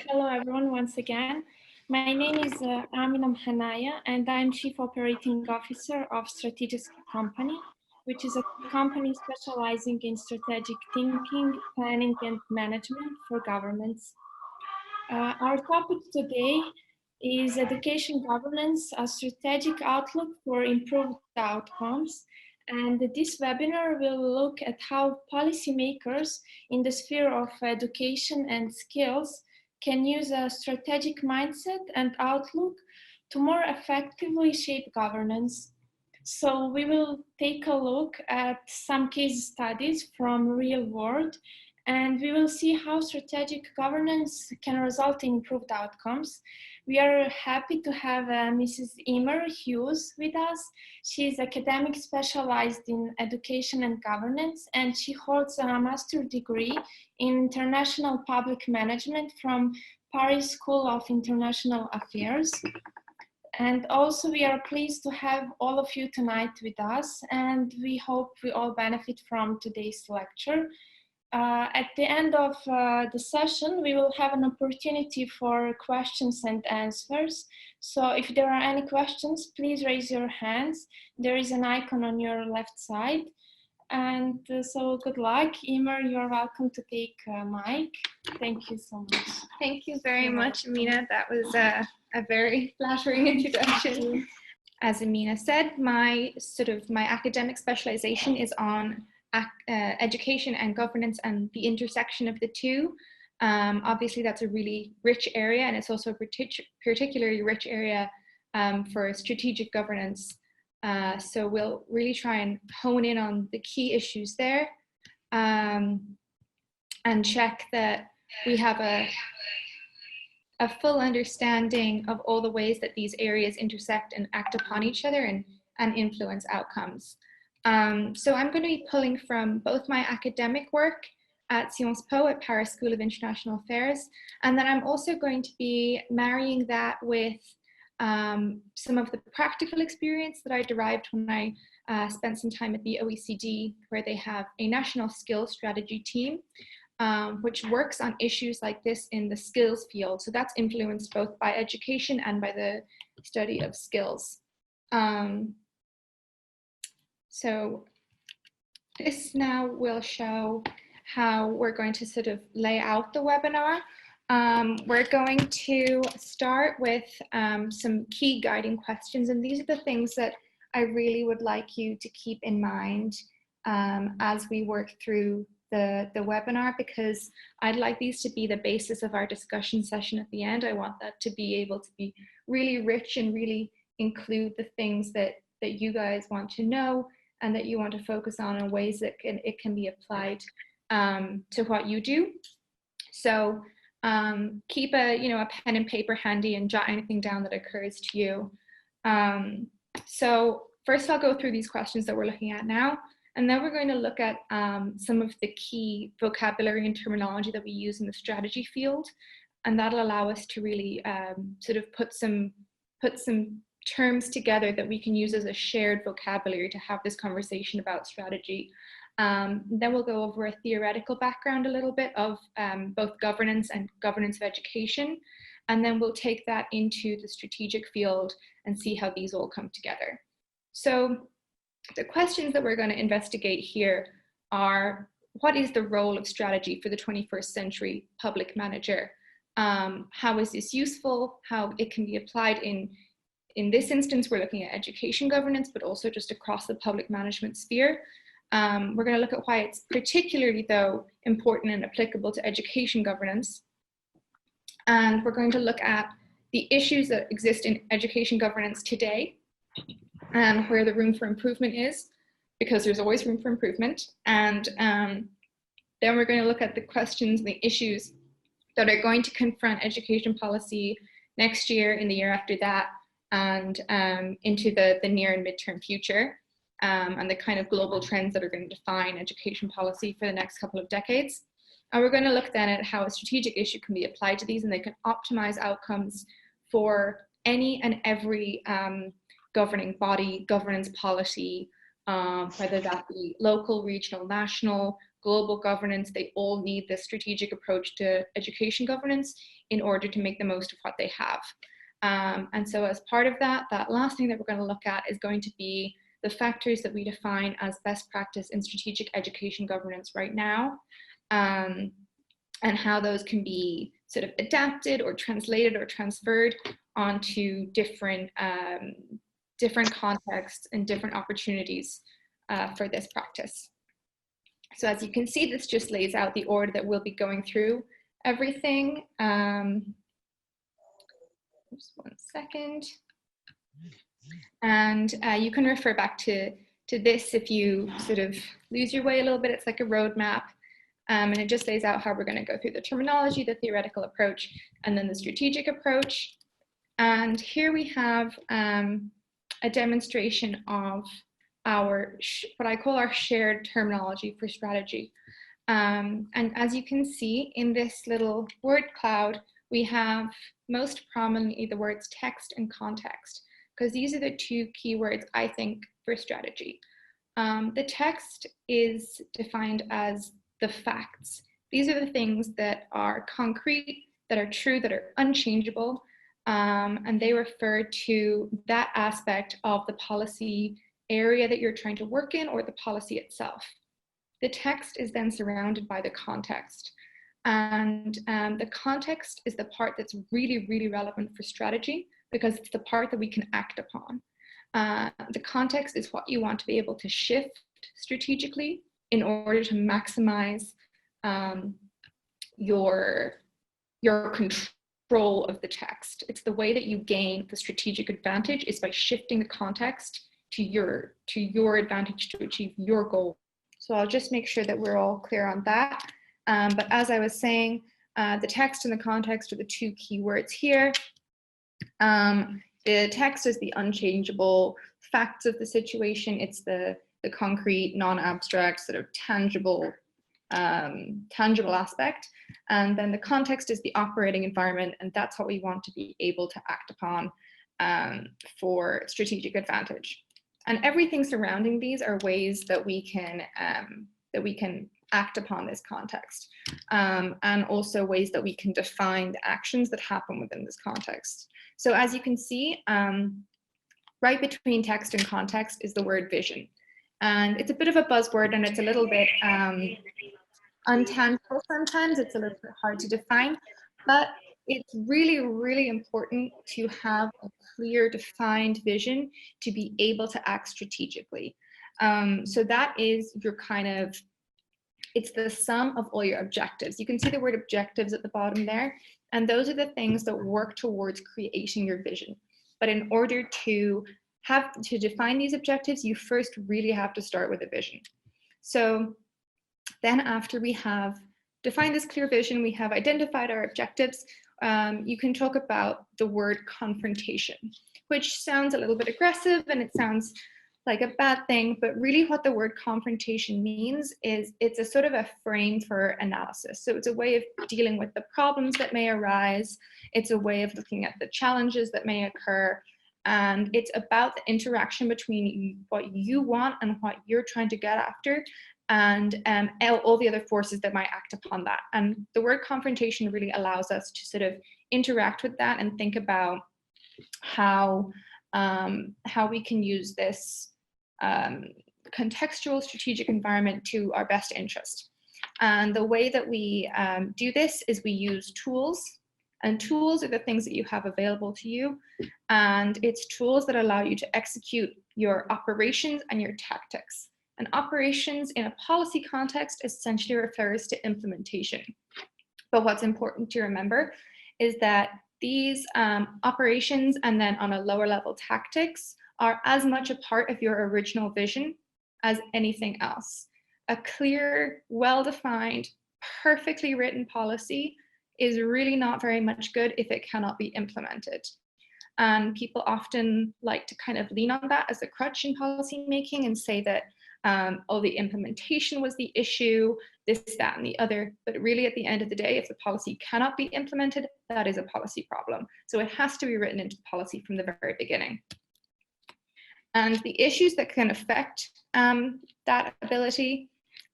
Hello everyone once again. My name is Amina Mhanaya and I'm Chief Operating Officer of Strategos company, which is a company specializing in strategic thinking, planning and management for governments. Our topic today is education governance, a strategic outlook for improved outcomes. And this webinar will look at how policymakers in the sphere of education and skills can use a strategic mindset and outlook to more effectively shape governance. So we will take a look at some case studies from real world, and we will see how strategic governance can result in improved outcomes. We are happy to have Mrs. Emer Hughes with us. She is academic specialized in education and governance, and she holds a master's degree in international public management from Paris School of International Affairs. And also we are pleased to have all of you tonight with us, and we hope we all benefit from today's lecture. At the end of the session, we will have an opportunity for questions and answers. So if there are any questions, please raise your hands. There is an icon on your left side. And so good luck. Emer, you're welcome to take mic. Thank you so much. Thank you very much, Amina. That was a very flattering introduction. As Amina said, my academic specialization is on education and governance and the intersection of the two. Obviously, that's a really rich area, and it's also a particularly rich area for strategic governance. So we'll really try and hone in on the key issues there and check that we have a full understanding of all the ways that these areas intersect and act upon each other and influence outcomes. So I'm going to be pulling from both my academic work at Sciences Po at Paris School of International Affairs, and then I'm also going to be marrying that with some of the practical experience that I derived when I spent some time at the OECD, where they have a national skills strategy team, which works on issues like this in the skills field. So that's influenced both by education and by the study of skills. So this now will show how we're going to sort of lay out the webinar. We're going to start with some key guiding questions, and these are the things that I really would like you to keep in mind as we work through the webinar, because I'd like these to be the basis of our discussion session at the end. I want that to be able to be really rich and really include the things that you guys want to know and that you want to focus on in ways that it can be applied to what you do. So keep a pen and paper handy and jot anything down that occurs to you. So first I'll go through these questions that we're looking at now, and then we're going to look at some of the key vocabulary and terminology that we use in the strategy field, and that'll allow us to really sort of put some terms together that we can use as a shared vocabulary to have this conversation about strategy. Then we'll go over a theoretical background a little bit of both governance and governance of education, and then we'll take that into the strategic field and see how these all come together. So the questions that we're going to investigate here are: what is the role of strategy for the 21st century public manager? How is this useful? How it can be applied in this instance, we're looking at education governance, but also just across the public management sphere. We're going to look at why it's particularly, though, important and applicable to education governance. And we're going to look at the issues that exist in education governance today and where the room for improvement is, because there's always room for improvement. And then we're going to look at the questions and the issues that are going to confront education policy next year, in the year after that, and into the near and midterm future, and the kind of global trends that are going to define education policy for the next couple of decades. And we're going to look then at how a strategic issue can be applied to these, and they can optimize outcomes for any and every governing body, governance policy, whether that be local, regional, national, global governance, they all need this strategic approach to education governance in order to make the most of what they have. And so as part of that, that last thing that we're going to look at is going to be the factors that we define as best practice in strategic education governance right now, and how those can be sort of adapted or translated or transferred onto different contexts and different opportunities for this practice. So as you can see, this just lays out the order that we'll be going through everything. Just one second. And you can refer back to this if you sort of lose your way a little bit. It's like a roadmap. And it just lays out how we're going to go through the terminology, the theoretical approach, and then the strategic approach. And here we have a demonstration of our, what I call our shared terminology for strategy. And as you can see in this little word cloud, we have most prominently the words text and context, because these are the two keywords, I think, for strategy. The text is defined as the facts. These are the things that are concrete, that are true, that are unchangeable, and they refer to that aspect of the policy area that you're trying to work in or the policy itself. The text is then surrounded by the context. And the context is the part that's really, really relevant for strategy, because it's the part that we can act upon. The context is what you want to be able to shift strategically in order to maximize your control of the text. It's the way that you gain the strategic advantage is by shifting the context to your advantage to achieve your goal. So I'll just make sure that we're all clear on that. But as I was saying, the text and the context are the two key words here. The text is the unchangeable facts of the situation. It's the concrete, non-abstract, sort of tangible aspect. And then the context is the operating environment, and that's what we want to be able to act upon for strategic advantage. And everything surrounding these are ways that we can act upon this context, and also ways that we can define the actions that happen within this context. So as you can see, right between text and context is the word vision. And it's a bit of a buzzword, and it's a little bit untangible sometimes. It's a little bit hard to define, but it's really, really important to have a clear, defined vision to be able to act strategically. So that is your kind of, it's the sum of all your objectives. You can see the word objectives at the bottom there, and those are the things that work towards creating your vision. But in order to define these objectives, you first really have to start with a vision. So then after we have defined this clear vision, we have identified our objectives, you can talk about the word confrontation, which sounds a little bit aggressive and it sounds like a bad thing, but really what the word confrontation means is it's a sort of a frame for analysis. So it's a way of dealing with the problems that may arise. It's a way of looking at the challenges that may occur. And it's about the interaction between what you want and what you're trying to get after, and all the other forces that might act upon that. And the word confrontation really allows us to sort of interact with that and think about how we can use this contextual strategic environment to our best interest. And the way that we do this is we use tools, and tools are the things that you have available to you. And it's tools that allow you to execute your operations and your tactics. And operations in a policy context essentially refers to implementation. But what's important to remember is that these operations and then on a lower level tactics are as much a part of your original vision as anything else. A clear, well-defined, perfectly written policy is really not very much good if it cannot be implemented. And people often like to kind of lean on that as a crutch in policy making and say that, oh, the implementation was the issue, this, that, and the other. But really, at the end of the day, if the policy cannot be implemented, that is a policy problem. So it has to be written into policy from the very beginning. And the issues that can affect that ability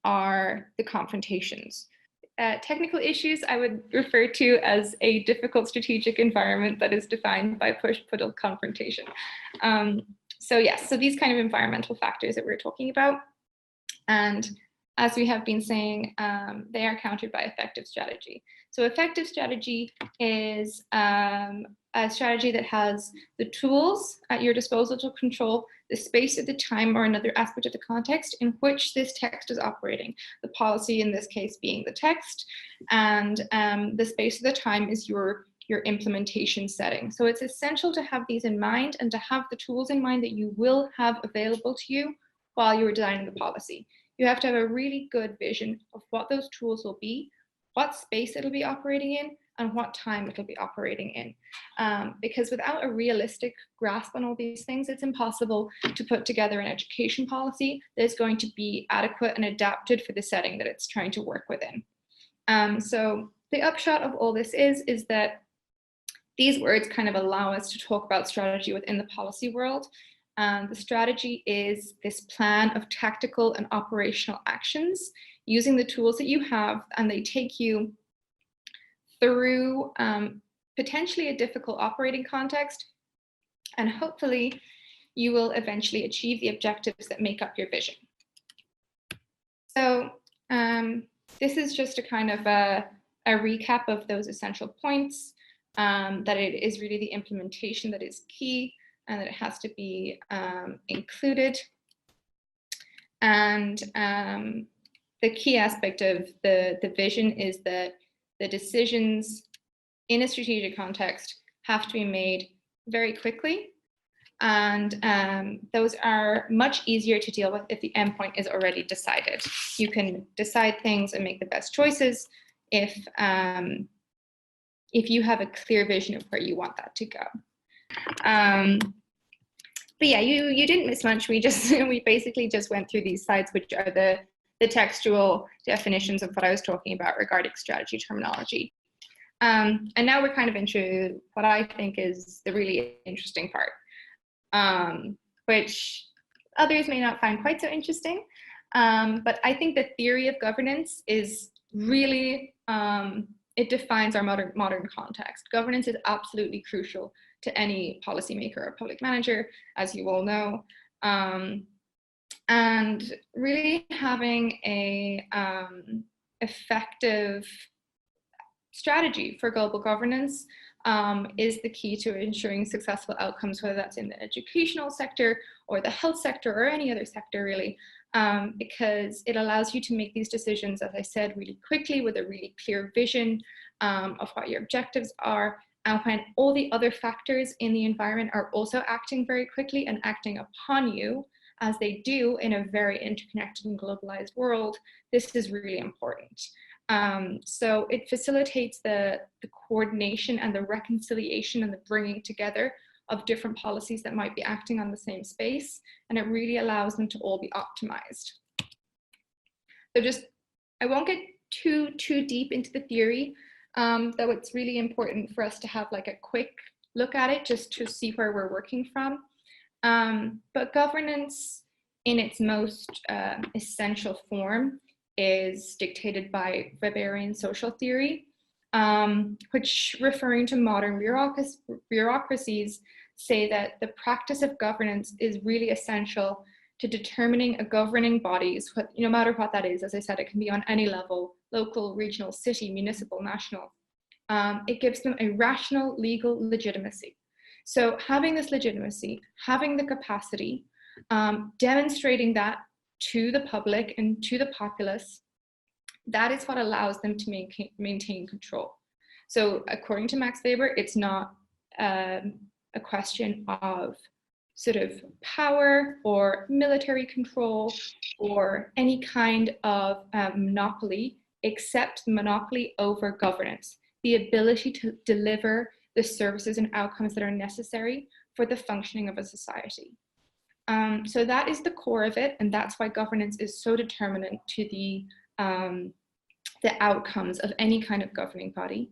are the confrontations. Technical issues I would refer to as a difficult strategic environment that is defined by push-pull confrontation. So yes, so these kind of environmental factors that we're talking about. And as we have been saying, they are countered by effective strategy. So effective strategy is a strategy that has the tools at your disposal to control the space at the time or another aspect of the context in which this text is operating. The policy in this case being the text, and the space of the time is your implementation setting. So it's essential to have these in mind and to have the tools in mind that you will have available to you while you're designing the policy. You have to have a really good vision of what those tools will be, what space it'll be operating in, and what time it'll be operating in. Because without a realistic grasp on all these things, it's impossible to put together an education policy that is going to be adequate and adapted for the setting that it's trying to work within. So the upshot of all this is that these words kind of allow us to talk about strategy within the policy world. The strategy is this plan of tactical and operational actions using the tools that you have, and they take you through potentially a difficult operating context, and hopefully you will eventually achieve the objectives that make up your vision. So this is just a kind of a recap of those essential points, that it is really the implementation that is key, and that it has to be included. And the key aspect of the vision is that the decisions in a strategic context have to be made very quickly. And those are much easier to deal with if the endpoint is already decided. You can decide things and make the best choices if you have a clear vision of where you want that to go. But yeah, you didn't miss much. We basically just went through these slides, which are the textual definitions of what I was talking about regarding strategy terminology. And now we're kind of into what I think is the really interesting part, which others may not find quite so interesting. But I think the theory of governance is really, it defines our modern context. Governance is absolutely crucial to any policymaker or public manager, as you all know. And really having a effective strategy for global governance is the key to ensuring successful outcomes, whether that's in the educational sector or the health sector or any other sector really, because it allows you to make these decisions, as I said, really quickly with a really clear vision of what your objectives are. And when all the other factors in the environment are also acting very quickly and acting upon you, as they do in a very interconnected and globalized world, this is really important. So it facilitates the coordination and the reconciliation and the bringing together of different policies that might be acting on the same space, and it really allows them to all be optimized. So I won't get too deep into the theory, though it's really important for us to have like a quick look at it just to see where we're working from. But governance in its most essential form is dictated by Weberian social theory, which, referring to modern bureaucracies, say that the practice of governance is really essential to determining a governing bodies, no matter what that is. As I said, it can be on any level, local, regional, city, municipal, national. It gives them a rational legal legitimacy. So having this legitimacy, having the capacity, demonstrating that to the public and to the populace, that is what allows them to maintain control. So according to Max Weber, it's not a question of sort of power or military control or any kind of monopoly, except monopoly over governance, the ability to deliver the services and outcomes that are necessary for the functioning of a society. So that is the core of it, and that's why governance is so determinant to the outcomes of any kind of governing body.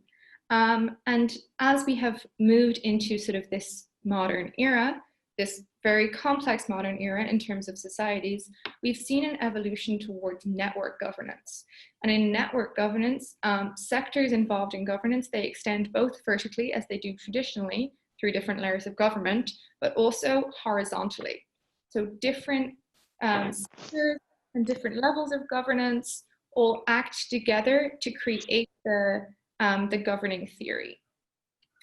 And as we have moved into sort of this modern era, this very complex modern era in terms of societies, we've seen an evolution towards network governance. And in network governance, sectors involved in governance, they extend both vertically, as they do traditionally, through different layers of government, but also horizontally. So different sectors and different levels of governance all act together to create the governing theory.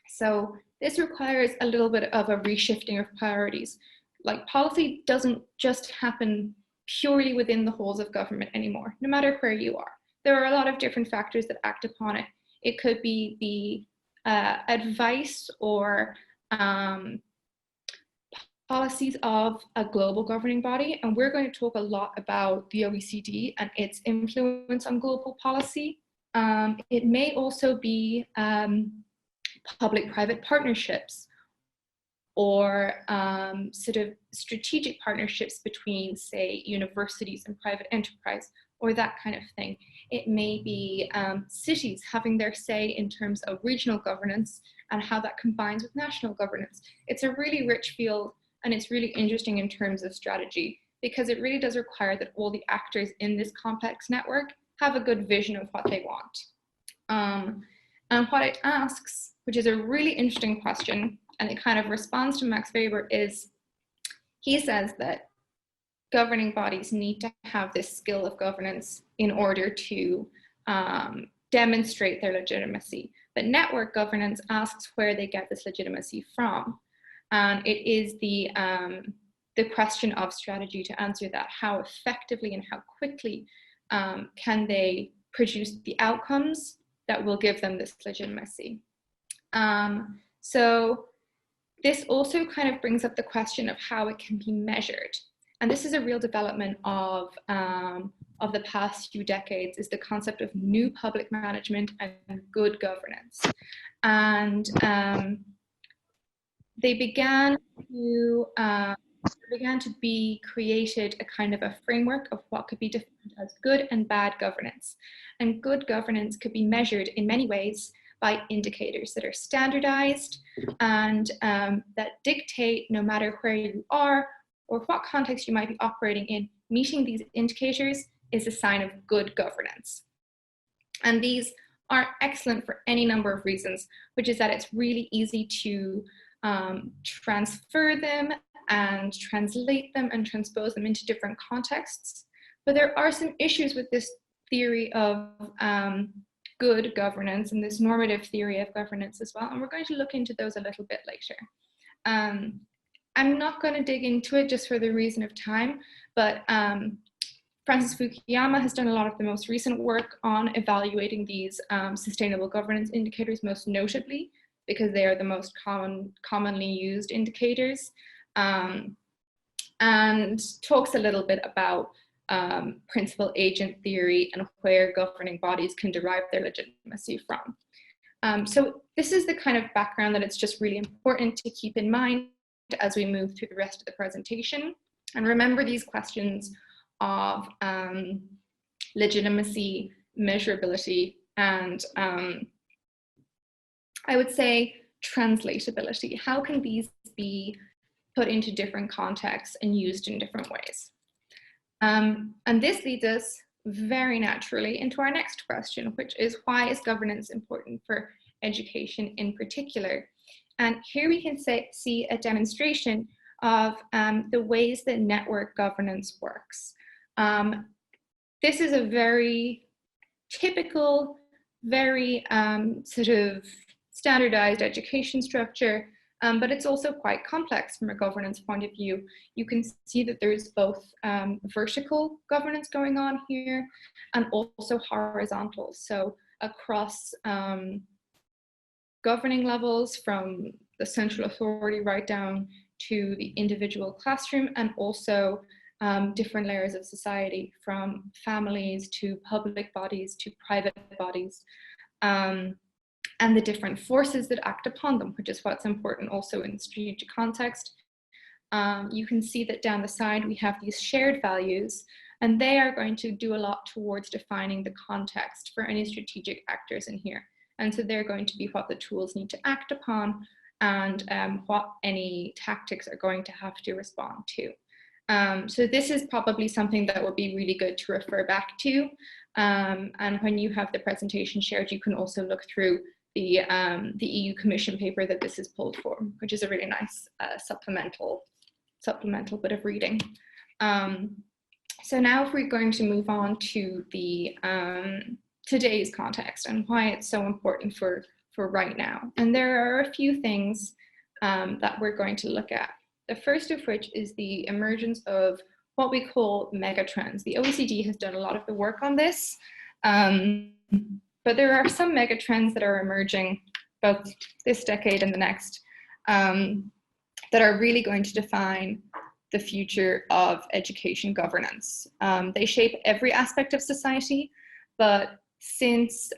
So this requires a little bit of a reshifting of priorities. Like, policy doesn't just happen purely within the halls of government anymore, no matter where you are. There are a lot of different factors that act upon it. It could be the advice or policies of a global governing body, and we're going to talk a lot about the OECD and its influence on global policy. It may also be public-private partnerships, or sort of strategic partnerships between, say, universities and private enterprise, or that kind of thing. It may be cities having their say in terms of regional governance and how that combines with national governance. It's a really rich field, and it's really interesting in terms of strategy, because it really does require that all the actors in this complex network have a good vision of what they want. And what it asks, which is a really interesting question, and it kind of responds to Max Weber, is he says that governing bodies need to have this skill of governance in order to demonstrate their legitimacy. But network governance asks where they get this legitimacy from. And it is the question of strategy to answer that. How effectively and how quickly can they produce the outcomes that will give them this legitimacy? So this also kind of brings up the question of how it can be measured. And this is a real development of the past few decades, is the concept of new public management and good governance. And they began to be created a kind of a framework of what could be defined as good and bad governance. And good governance could be measured in many ways by indicators that are standardized and that dictate, no matter where you are or what context you might be operating in, meeting these indicators is a sign of good governance. And these are excellent for any number of reasons, which is that it's really easy to transfer them and translate them and transpose them into different contexts. But there are some issues with this theory of good governance and this normative theory of governance as well. And we're going to look into those a little bit later. I'm not going to dig into it just for the reason of time, but Francis Fukuyama has done a lot of the most recent work on evaluating these sustainable governance indicators, most notably because they are the most commonly used indicators, and talks a little bit about principal agent theory and where governing bodies can derive their legitimacy from. So this is the kind of background that it's just really important to keep in mind as we move through the rest of the presentation. And remember these questions of legitimacy, measurability, and I would say translatability. How can these be put into different contexts and used in different ways? And this leads us very naturally into our next question, which is, why is governance important for education in particular? And here we can see a demonstration of the ways that network governance works. This is a very typical, very sort of standardized education structure, but it's also quite complex from a governance point of view. You can see that there's both vertical governance going on here and also horizontal. So across governing levels, from the central authority right down to the individual classroom, and also different layers of society, from families to public bodies to private bodies, and the different forces that act upon them, which is what's important also in strategic context. You can see that down the side we have these shared values, and they are going to do a lot towards defining the context for any strategic actors in here. And so they're going to be what the tools need to act upon and what any tactics are going to have to respond to. So this is probably something that would be really good to refer back to. And when you have the presentation shared, you can also look through the EU Commission paper that this is pulled from, which is a really nice supplemental bit of reading. So now if we're going to move on to the today's context and why it's so important for right now. And there are a few things that we're going to look at. The first of which is the emergence of what we call megatrends. The OECD has done a lot of the work on this, but there are some megatrends that are emerging both this decade and the next that are really going to define the future of education governance. They shape every aspect of society, but since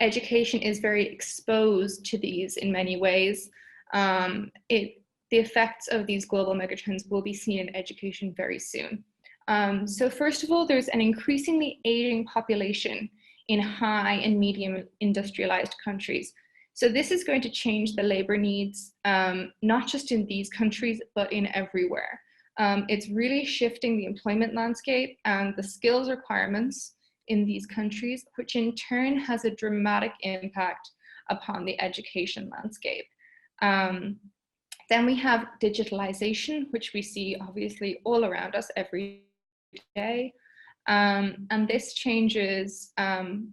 education is very exposed to these in many ways, the effects of these global megatrends will be seen in education very soon. So first of all, there's an increasingly aging population in high and medium industrialized countries. So this is going to change the labor needs, not just in these countries, but in everywhere. It's really shifting the employment landscape and the skills requirements in these countries, which in turn has a dramatic impact upon the education landscape. Then we have digitalization, which we see obviously all around us every day. And this changes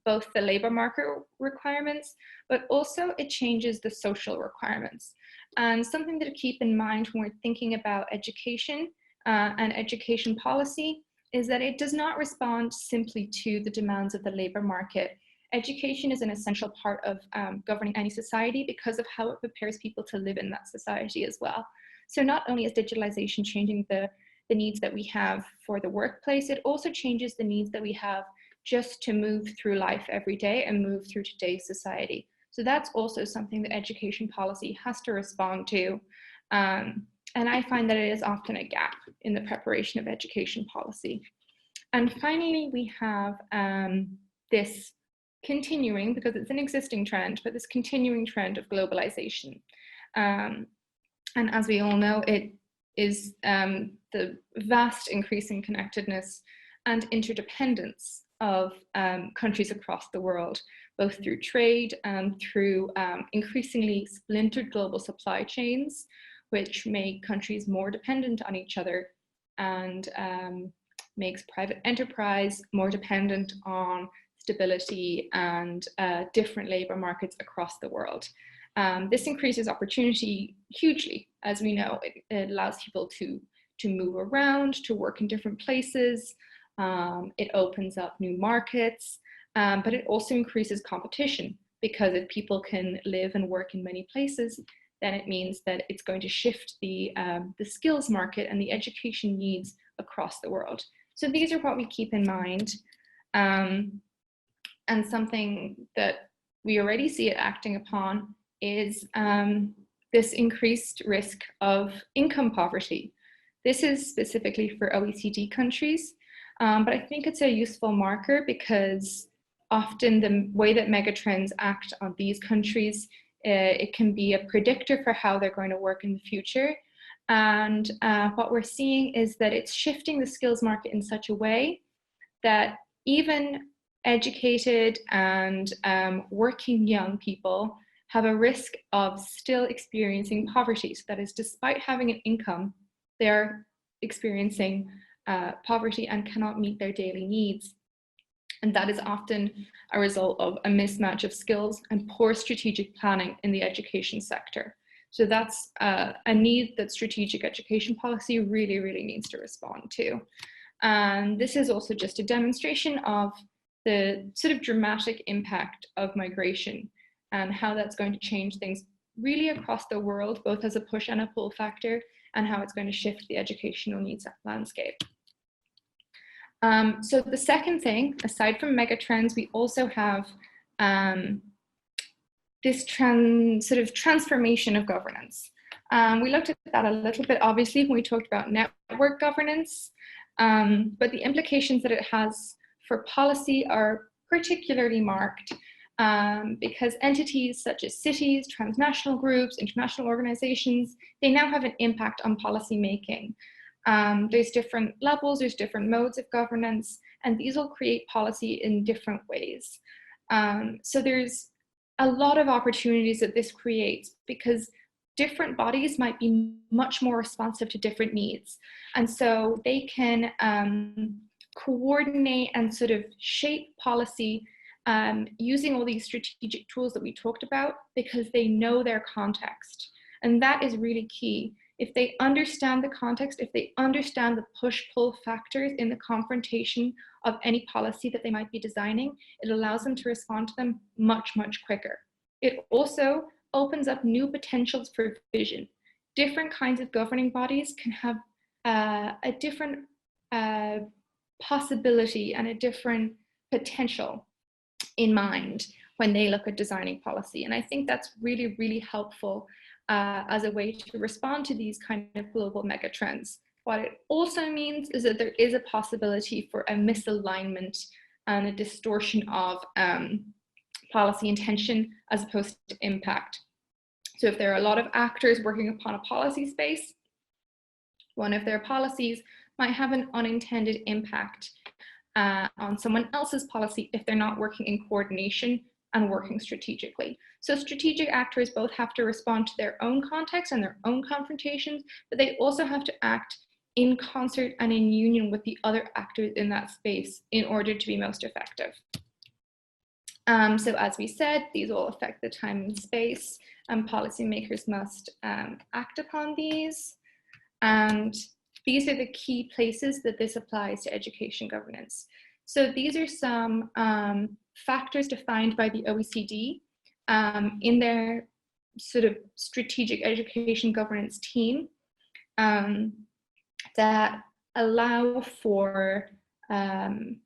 both the labor market requirements, but also it changes the social requirements. And something to keep in mind when we're thinking about education and education policy is that it does not respond simply to the demands of the labor market. Education is an essential part of governing any society because of how it prepares people to live in that society as well. So not only is digitalization changing the needs that we have for the workplace, it also changes the needs that we have just to move through life every day and move through today's society. So that's also something that education policy has to respond to. And I find that it is often a gap in the preparation of education policy. And finally, we have this continuing, because it's an existing trend, but this continuing trend of globalization. And as we all know, it is the vast increasing connectedness and interdependence of countries across the world, both through trade and through increasingly splintered global supply chains, which make countries more dependent on each other and makes private enterprise more dependent on stability and different labor markets across the world. This increases opportunity hugely. As we know, it allows people to move around, to work in different places. It opens up new markets, but it also increases competition, because if people can live and work in many places, then it means that it's going to shift the skills market and the education needs across the world. So these are what we keep in mind. And something that we already see it acting upon is this increased risk of income poverty. This is specifically for OECD countries, but I think it's a useful marker because often the way that megatrends act on these countries, it can be a predictor for how they're going to work in the future. And what we're seeing is that it's shifting the skills market in such a way that even educated and working young people have a risk of still experiencing poverty. So that is, despite having an income, they're experiencing poverty and cannot meet their daily needs. And that is often a result of a mismatch of skills and poor strategic planning in the education sector. So that's a need that strategic education policy really, really needs to respond to. And this is also just a demonstration of the sort of dramatic impact of migration and how that's going to change things really across the world, both as a push and a pull factor, and how it's going to shift the educational needs landscape. So the second thing, aside from megatrends, we also have this sort of transformation of governance. We looked at that a little bit, obviously, when we talked about network governance, but the implications that it has for policy are particularly marked because entities such as cities, transnational groups, international organizations, they now have an impact on policy making. There's different levels, there's different modes of governance, and these will create policy in different ways. So there's a lot of opportunities that this creates because different bodies might be much more responsive to different needs. And so they can coordinate and sort of shape policy using all these strategic tools that we talked about because they know their context. And that is really key. If they understand the context, if they understand the push-pull factors in the confrontation of any policy that they might be designing, it allows them to respond to them much, much quicker. It also opens up new potentials for vision. Different kinds of governing bodies can have a different possibility and a different potential in mind when they look at designing policy. And I think that's really, really helpful as a way to respond to these kind of global megatrends. What it also means is that there is a possibility for a misalignment and a distortion of policy intention as opposed to impact. So if there are a lot of actors working upon a policy space, one of their policies might have an unintended impact on someone else's policy if they're not working in coordination and working strategically. So strategic actors both have to respond to their own context and their own confrontations, but they also have to act in concert and in union with the other actors in that space in order to be most effective. So as we said, these all affect the time and space, and policymakers must act upon these. And these are the key places that this applies to education governance. So these are some factors defined by the OECD in their sort of strategic education governance team that allow for an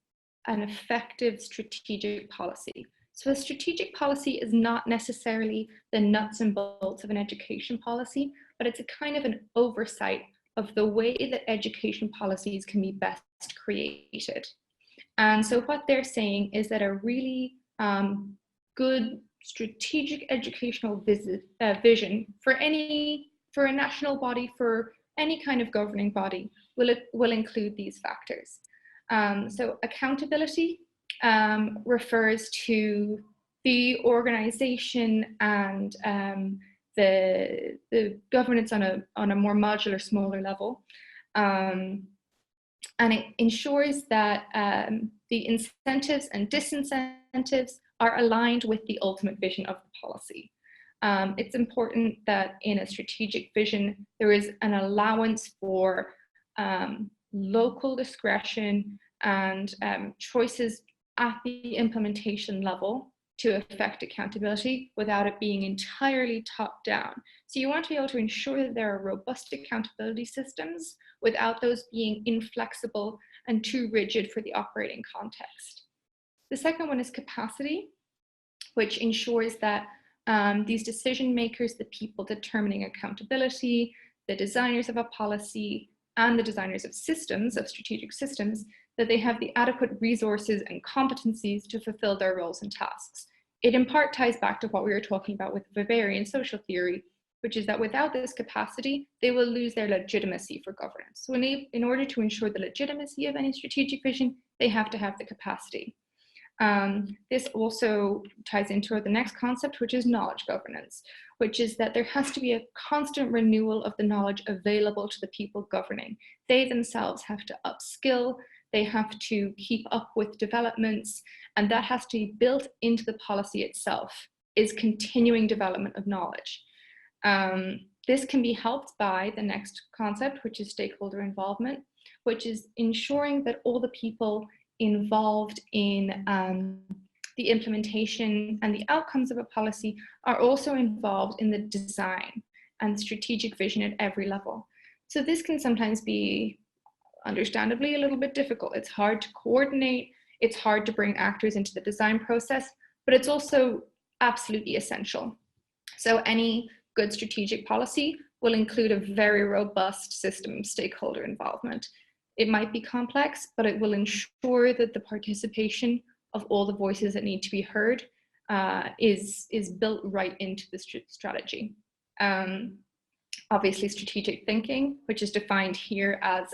effective strategic policy. So a strategic policy is not necessarily the nuts and bolts of an education policy, but it's a kind of an oversight of the way that education policies can be best created. And so what they're saying is that a really good strategic educational vision for a national body, for any kind of governing body, will include these factors. So accountability refers to the organization and the governance on a more modular, smaller level. And it ensures that the incentives and disincentives are aligned with the ultimate vision of the policy. It's important that in a strategic vision, there is an allowance for local discretion and choices at the implementation level to affect accountability without it being entirely top down. So you want to be able to ensure that there are robust accountability systems without those being inflexible and too rigid for the operating context. The second one is capacity, which ensures that these decision makers, the people determining accountability, the designers of a policy, and the designers of systems, of strategic systems, that they have the adequate resources and competencies to fulfill their roles and tasks. It in part ties back to what we were talking about with Weberian social theory, which is that without this capacity, they will lose their legitimacy for governance. So in order to ensure the legitimacy of any strategic vision, they have to have the capacity. This also ties into the next concept, which is knowledge governance, which is that there has to be a constant renewal of the knowledge available to the people governing. They themselves have to upskill, they have to keep up with developments, and that has to be built into the policy itself, is continuing development of knowledge. This can be helped by the next concept, which is stakeholder involvement, which is ensuring that all the people involved in the implementation and the outcomes of a policy are also involved in the design and strategic vision at every level. So this can sometimes be, understandably, a little bit difficult. It's hard to coordinate, it's hard to bring actors into the design process, but it's also absolutely essential. So any good strategic policy will include a very robust system of stakeholder involvement. It might be complex, but it will ensure that the participation of all the voices that need to be heard is built right into the strategy. Obviously, strategic thinking, which is defined here as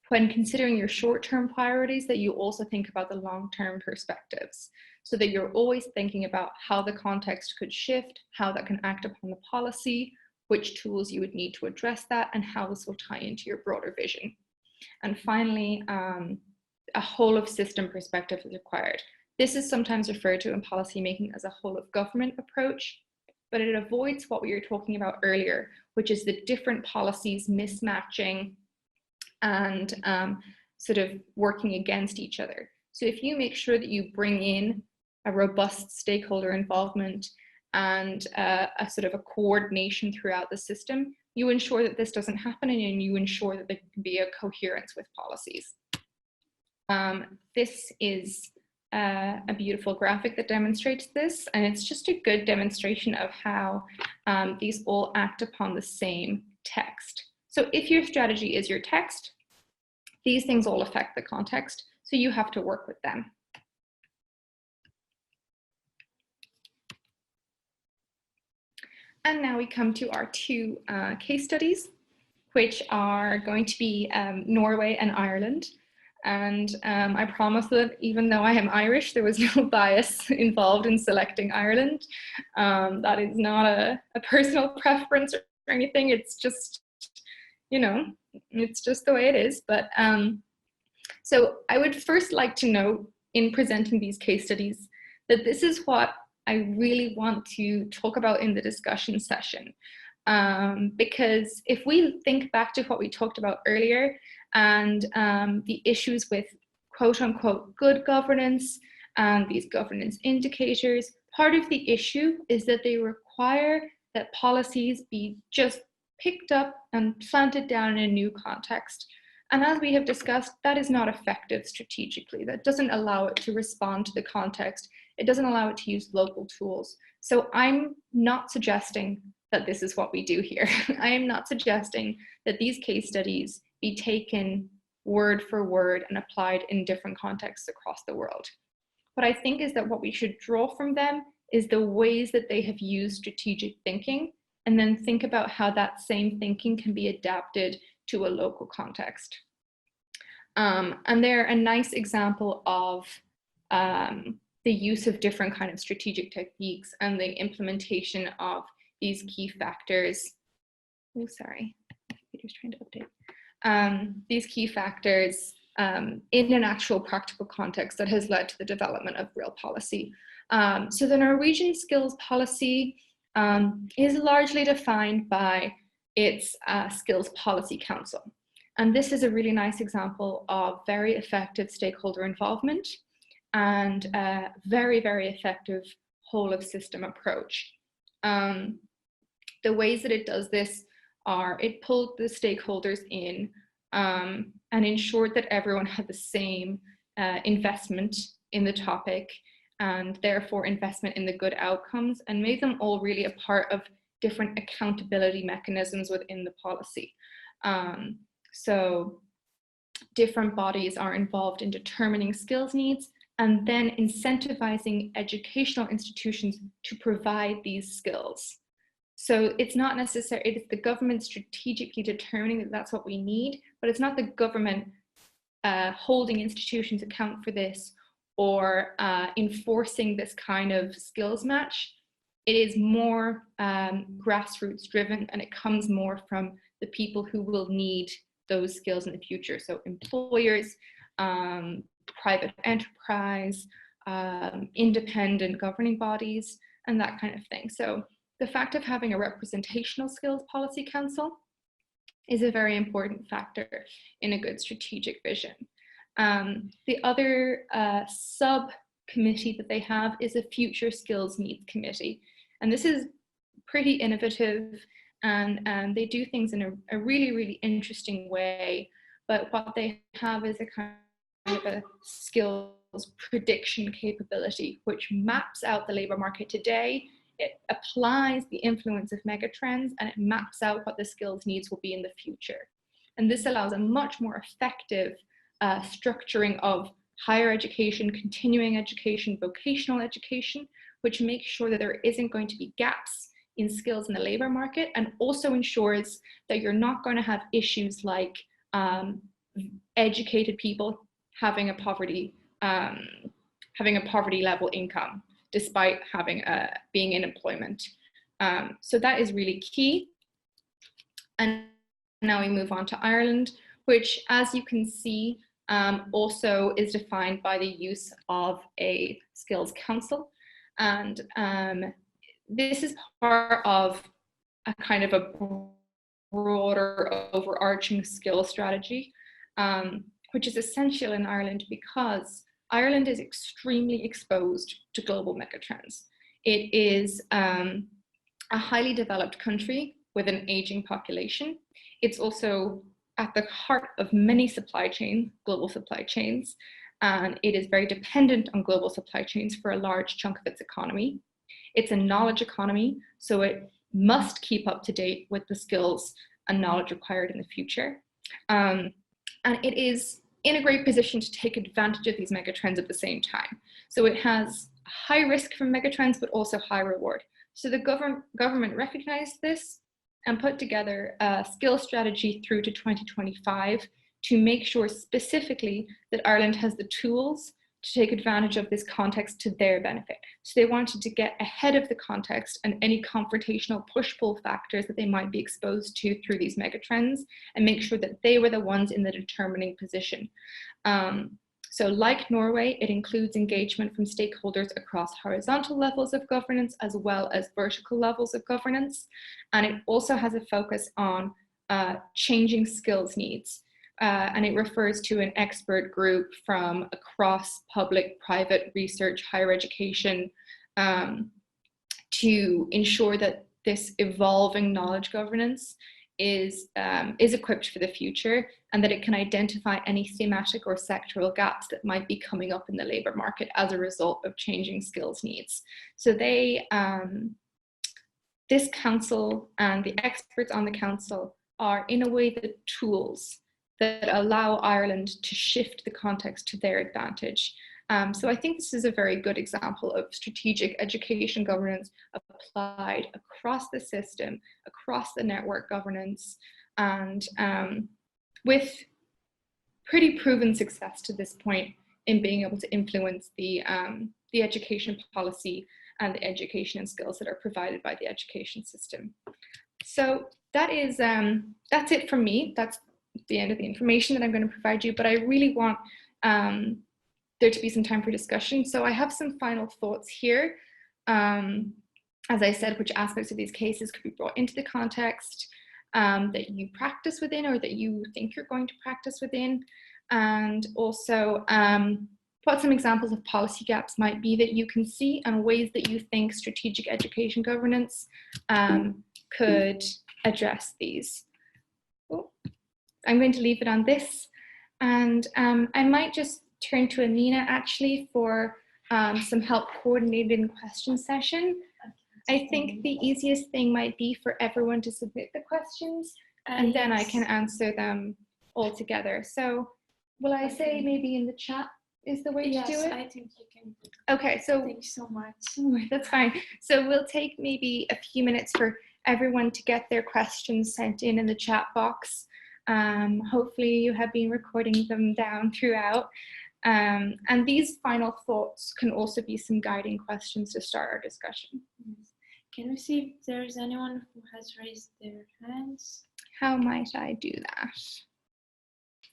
when considering your short-term priorities, that you also think about the long-term perspectives, so that you're always thinking about how the context could shift, how that can act upon the policy, which tools you would need to address that, and how this will tie into your broader vision. And finally, a whole of system perspective is required. This is sometimes referred to in policymaking as a whole of government approach, but it avoids what we were talking about earlier, which is the different policies mismatching and sort of working against each other. So if you make sure that you bring in a robust stakeholder involvement and a sort of a coordination throughout the system, you ensure that this doesn't happen, and you ensure that there can be a coherence with policies. This is a beautiful graphic that demonstrates this, and it's just a good demonstration of how these all act upon the same text. So if your strategy is your text, these things all affect the context, so you have to work with them. And now we come to our two case studies, which are going to be Norway and Ireland. And I promise that even though I am Irish, there was no bias involved in selecting Ireland. That is not a personal preference or anything. It's just, you know, it's just the way it is. But so I would first like to note in presenting these case studies that this is what I really want to talk about in the discussion session. Because if we think back to what we talked about earlier and the issues with quote unquote good governance and these governance indicators, part of the issue is that they require that policies be just picked up and planted down in a new context. And as we have discussed, that is not effective strategically. That doesn't allow it to respond to the context. It doesn't allow it to use local tools. So I'm not suggesting that this is what we do here. I am not suggesting that these case studies be taken word for word and applied in different contexts across the world. What I think is that what we should draw from them is the ways that they have used strategic thinking, and then think about how that same thinking can be adapted to a local context. And they're a nice example of the use of different kind of strategic techniques and the implementation of these key factors. Oh, sorry, Peter's trying to update. These key factors in an actual practical context that has led to the development of real policy. So the Norwegian skills policy is largely defined by its Skills Policy Council. And this is a really nice example of very effective stakeholder involvement and a very, very effective whole of system approach. The ways that it does this are it pulled the stakeholders in and ensured that everyone had the same investment in the topic and therefore investment in the good outcomes, and made them all really a part of different accountability mechanisms within the policy. So different bodies are involved in determining skills needs and then incentivizing educational institutions to provide these skills. So it's not necessary, it's the government strategically determining that that's what we need, but it's not the government holding institutions account for this or enforcing this kind of skills match. It is more grassroots driven, and it comes more from the people who will need those skills in the future. So employers, private enterprise, independent governing bodies, and that kind of thing. So the fact of having a representational skills policy council is a very important factor in a good strategic vision. The other subcommittee that they have is a future skills needs committee. And this is pretty innovative, and they do things in a really, really interesting way. But what they have is a kind of a skills prediction capability, which maps out the labor market today. It applies the influence of megatrends, and it maps out what the skills needs will be in the future. And this allows a much more effective structuring of higher education, continuing education, vocational education, which makes sure that there isn't going to be gaps in skills in the labor market, and also ensures that you're not going to have issues like educated people having a poverty level income despite being in employment. So that is really key. And now we move on to Ireland, which, as you can see, also is defined by the use of a skills council. And this is part of a kind of a broader overarching skill strategy, which is essential in Ireland because Ireland is extremely exposed to global megatrends. It is a highly developed country with an aging population. It's also at the heart of many global supply chains, and it is very dependent on global supply chains for a large chunk of its economy. It's a knowledge economy, so it must keep up to date with the skills and knowledge required in the future. And it is in a great position to take advantage of these megatrends at the same time. So it has high risk from megatrends, but also high reward. So the government recognized this and put together a skill strategy through to 2025 to make sure specifically that Ireland has the tools to take advantage of this context to their benefit. So they wanted to get ahead of the context and any confrontational push-pull factors that they might be exposed to through these megatrends, and make sure that they were the ones in the determining position. So like Norway, it includes engagement from stakeholders across horizontal levels of governance as well as vertical levels of governance. And it also has a focus on changing skills needs. And it refers to an expert group from across public, private, research, higher education, to ensure that this evolving knowledge governance is equipped for the future, and that it can identify any thematic or sectoral gaps that might be coming up in the labour market as a result of changing skills needs. So this council and the experts on the council are in a way the tools that allow Ireland to shift the context to their advantage. So I think this is a very good example of strategic education governance applied across the system, across the network governance, and with pretty proven success to this point in being able to influence the education policy and the education and skills that are provided by the education system. So that's it from me. That's the end of the information that I'm going to provide you, but I really want there to be some time for discussion. So I have some final thoughts here. As I said, which aspects of these cases could be brought into the context that you practice within, or that you think you're going to practice within, and also what some examples of policy gaps might be that you can see, and ways that you think strategic education governance could address these. I'm going to leave it on this, and I might just turn to Amina actually for some help coordinating the question session. I think the easiest thing might be for everyone to submit the questions, and then I can answer them all together. So will I say maybe in the chat is the way to do it? Yes, I think you can. Okay, so thank you so much. That's fine. So we'll take maybe a few minutes for everyone to get their questions sent in the chat box. Hopefully you have been recording them down throughout. And these final thoughts can also be some guiding questions to start our discussion. Yes. Can we see if there's anyone who has raised their hands? How might I do that?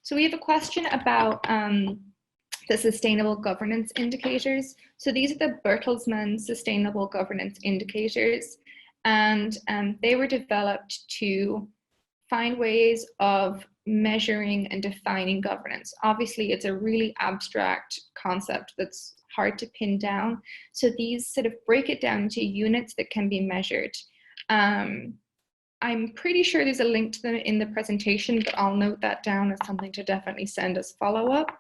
So we have a question about the sustainable governance indicators. So these are the Bertelsmann sustainable governance indicators, and they were developed to find ways of measuring and defining governance. Obviously, it's a really abstract concept that's hard to pin down. So these sort of break it down to units that can be measured. I'm pretty sure there's a link to them in the presentation, but I'll note that down as something to definitely send as follow-up.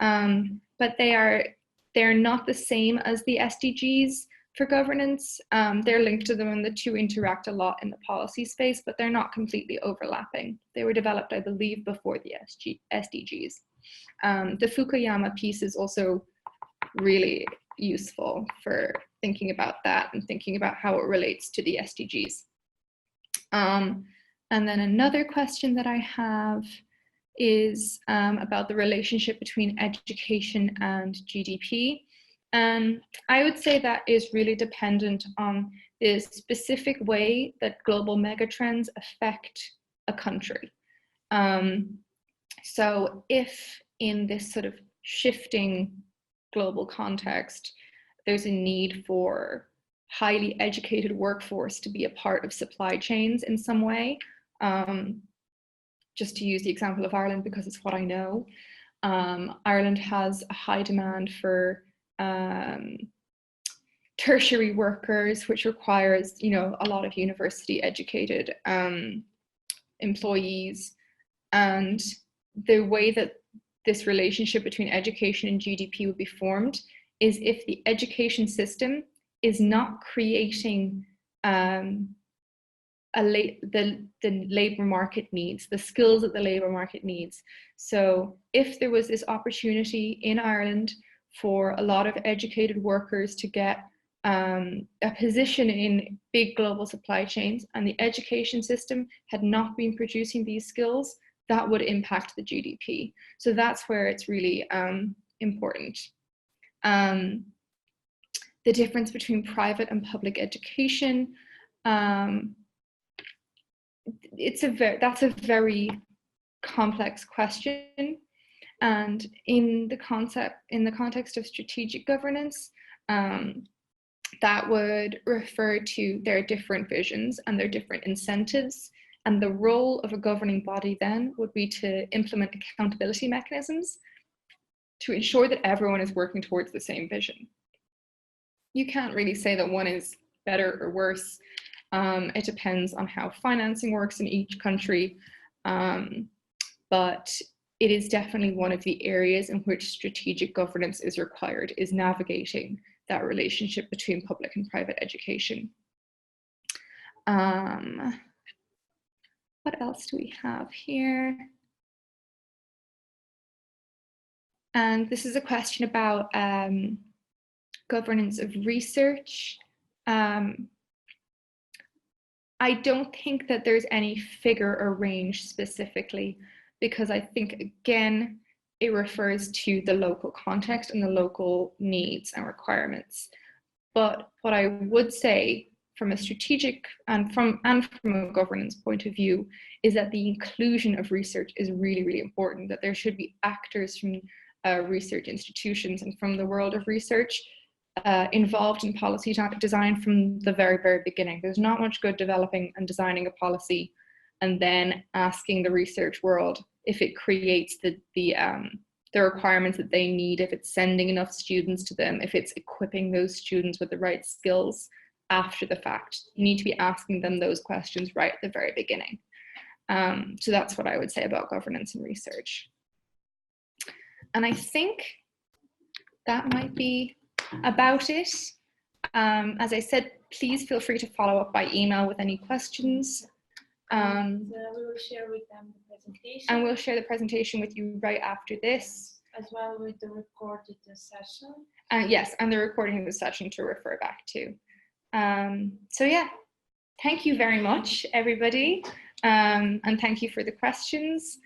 But they're not the same as the SDGs, for governance. They're linked to them and the two interact a lot in the policy space, but they're not completely overlapping. They were developed, I believe, before the SDGs. The Fukuyama piece is also really useful for thinking about that and thinking about how it relates to the SDGs. And then another question that I have is about the relationship between education and GDP. I would say that is really dependent on the specific way that global megatrends affect a country. So if in this sort of shifting global context, there's a need for highly educated workforce to be a part of supply chains in some way, just to use the example of Ireland because it's what I know. Ireland has a high demand for tertiary workers, which requires, you know, a lot of university educated employees. And the way that this relationship between education and GDP would be formed is if the education system is not creating the labor market needs, the skills that the labor market needs. So if there was this opportunity in Ireland for a lot of educated workers to get a position in big global supply chains and the education system had not been producing these skills, that would impact the GDP. So that's where it's really important. The difference between private and public education, that's a very complex question, and in the context of strategic governance, that would refer to their different visions and their different incentives, and the role of a governing body then would be to implement accountability mechanisms to ensure that everyone is working towards the same vision. You can't really say that one is better or worse. It depends on how financing works in each country, but it is definitely one of the areas in which strategic governance is required, is navigating that relationship between public and private education. What else do we have here? And this is a question about governance of research. I don't think that there's any figure or range specifically, because I think, again, it refers to the local context and the local needs and requirements. But what I would say from a strategic and from a governance point of view is that the inclusion of research is really, really important, that there should be actors from research institutions and from the world of research involved in policy design from the very, very beginning. There's not much good developing and designing a policy and then asking the research world if it creates the requirements that they need, if it's sending enough students to them, if it's equipping those students with the right skills after the fact. You need to be asking them those questions right at the very beginning. So that's what I would say about governance and research. And I think that might be about it. As I said, please feel free to follow up by email with any questions. We will share with them the presentation. And we'll share the presentation with you right after this. As well with the recorded session. Yes, and the recording of the session to refer back to. So yeah, thank you very much, everybody. And thank you for the questions.